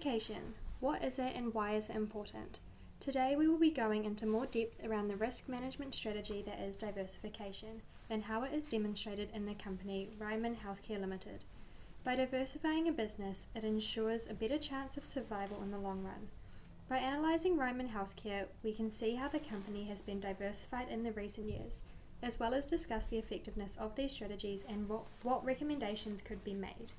Diversification. What is it and why is it important? Today we will be going into more depth around the risk management strategy that is diversification and how it is demonstrated in the company Ryman Healthcare Limited. By diversifying a business, it ensures a better chance of survival in the long run. By analysing Ryman Healthcare, we can see how the company has been diversified in the recent years, as well as discuss the effectiveness of these strategies and what recommendations could be made.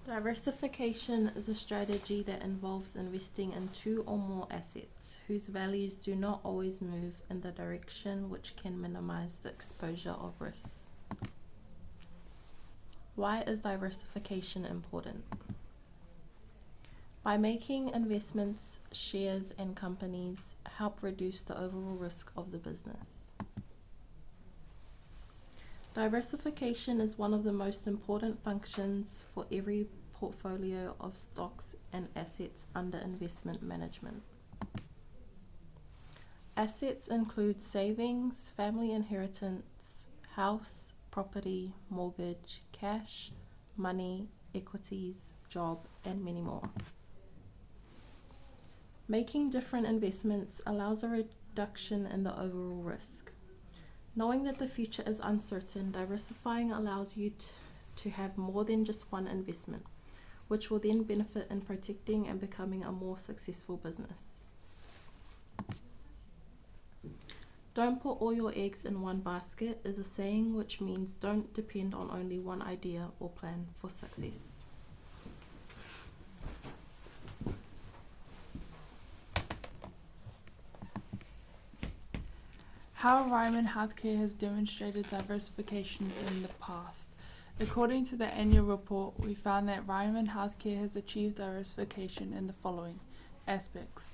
Diversification is a strategy that involves investing in two or more assets whose values do not always move in the direction which can minimize the exposure of risks. Why is diversification important? By making investments, shares, and companies help reduce the overall risk of the business. Diversification is one of the most important functions for every portfolio of stocks and assets under investment management. Assets include savings, family inheritance, house, property, mortgage, cash, money, equities, job, and many more. Making different investments allows a reduction in the overall risk. Knowing that the future is uncertain, diversifying allows you to have more than just one investment, which will then benefit in protecting and becoming a more successful business. Don't put all your eggs in one basket is a saying which means don't depend on only one idea or plan for success. How Ryman Healthcare has demonstrated diversification in the past. According to the annual report, we found that Ryman Healthcare has achieved diversification in the following aspects.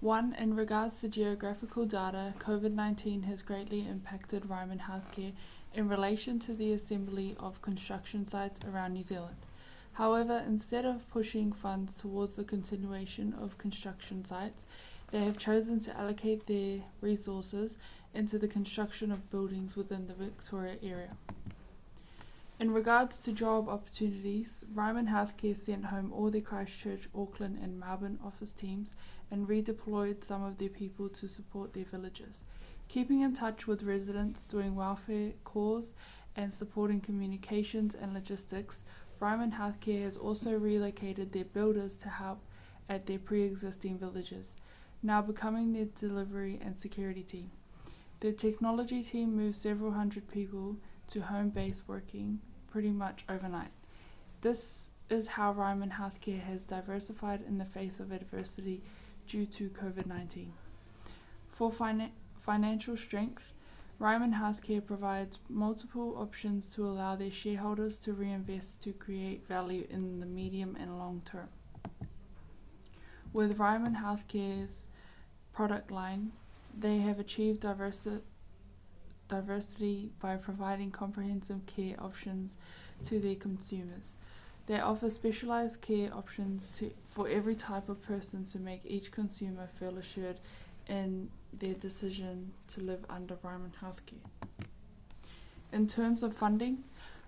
1. In regards to geographical data, COVID-19 has greatly impacted Ryman Healthcare in relation to the assembly of construction sites around New Zealand. However, instead of pushing funds towards the continuation of construction sites, they have chosen to allocate their resources into the construction of buildings within the Victoria area. In regards to job opportunities, Ryman Healthcare sent home all their Christchurch, Auckland and Melbourne office teams and redeployed some of their people to support their villages. Keeping in touch with residents, doing welfare calls and supporting communications and logistics, Ryman Healthcare has also relocated their builders to help at their pre-existing villages, now becoming their delivery and security team. Their technology team moved several hundred people to home-based working pretty much overnight. This is how Ryman Healthcare has diversified in the face of adversity due to COVID-19. For financial strength, Ryman Healthcare provides multiple options to allow their shareholders to reinvest to create value in the medium and long term. With Ryman Healthcare's product line, they have achieved diversity by providing comprehensive care options to their consumers. They offer specialized care options for every type of person to make each consumer feel assured in their decision to live under Ryman Healthcare. In terms of funding,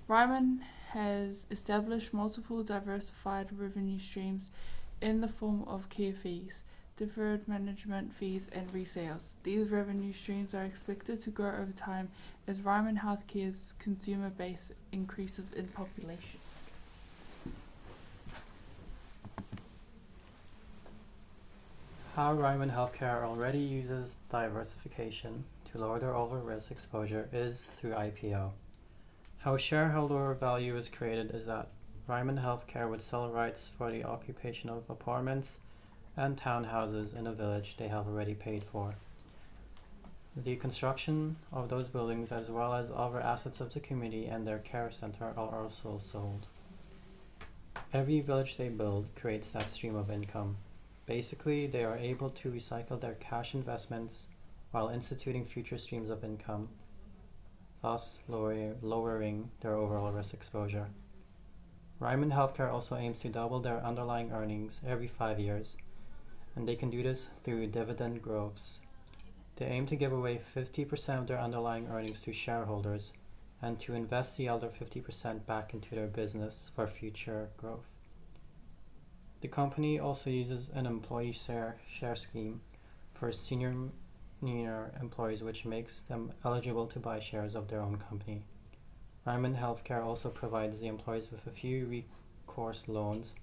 Ryman has established multiple diversified revenue streams in the form of care fees, deferred management fees and resales. These revenue streams are expected to grow over time as Ryman Healthcare's consumer base increases in population. How Ryman Healthcare already uses diversification to lower their overall risk exposure is through IPO. How shareholder value is created is that Ryman Healthcare would sell rights for the occupation of apartments and townhouses in a village they have already paid for. The construction of those buildings as well as other assets of the community and their care center are also sold. Every village they build creates that stream of income. Basically, they are able to recycle their cash investments while instituting future streams of income, thus lowering their overall risk exposure. Ryman Healthcare also aims to double their underlying earnings every 5 years, and they can do this through dividend growths. They aim to give away 50% of their underlying earnings to shareholders and to invest the other 50% back into their business for future growth. The company also uses an employee share scheme for senior employees, which makes them eligible to buy shares of their own company. Ryman Healthcare also provides the employees with a few recourse loans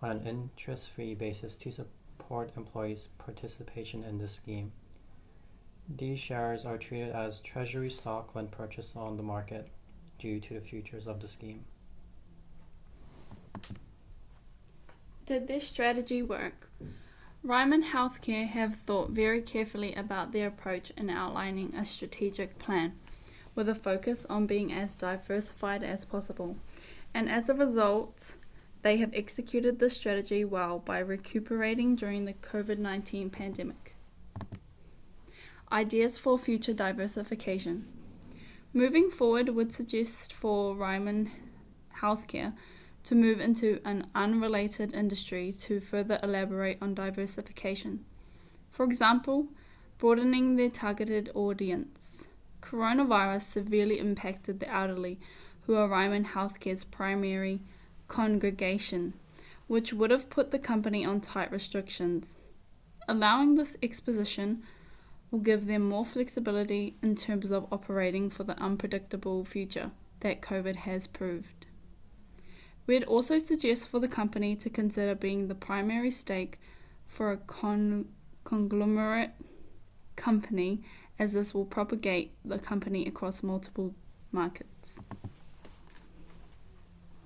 on an interest-free basis to support employees' participation in the scheme. These shares are treated as treasury stock when purchased on the market due to the features of the scheme. Did this strategy work? Ryman Healthcare have thought very carefully about their approach in outlining a strategic plan, with a focus on being as diversified as possible, and as a result, they have executed this strategy well by recuperating during the COVID-19 pandemic. Ideas for future diversification. Moving forward would suggest for Ryman Healthcare to move into an unrelated industry to further elaborate on diversification. For example, broadening their targeted audience. Coronavirus severely impacted the elderly, who are Ryman Healthcare's primary congregation, which would have put the company on tight restrictions. Allowing this exposition will give them more flexibility in terms of operating for the unpredictable future that COVID has proved. We'd also suggest for the company to consider being the primary stake for a conglomerate company, as this will propagate the company across multiple markets.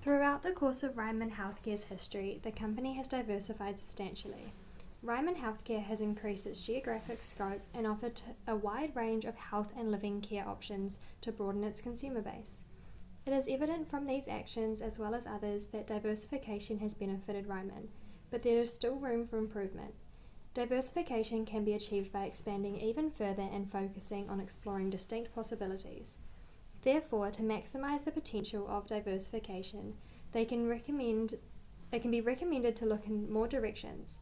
Throughout the course of Ryman Healthcare's history, the company has diversified substantially. Ryman Healthcare has increased its geographic scope and offered a wide range of health and living care options to broaden its consumer base. It is evident from these actions, as well as others, that diversification has benefited Ryman, but there is still room for improvement. Diversification can be achieved by expanding even further and focusing on exploring distinct possibilities. Therefore, to maximise the potential of diversification, it can be recommended to look in more directions.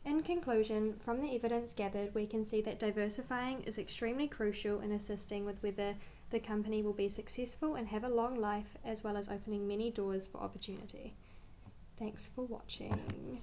In conclusion, from the evidence gathered, we can see that diversifying is extremely crucial in assisting with whether the company will be successful and have a long life, as well as opening many doors for opportunity. Thanks for watching.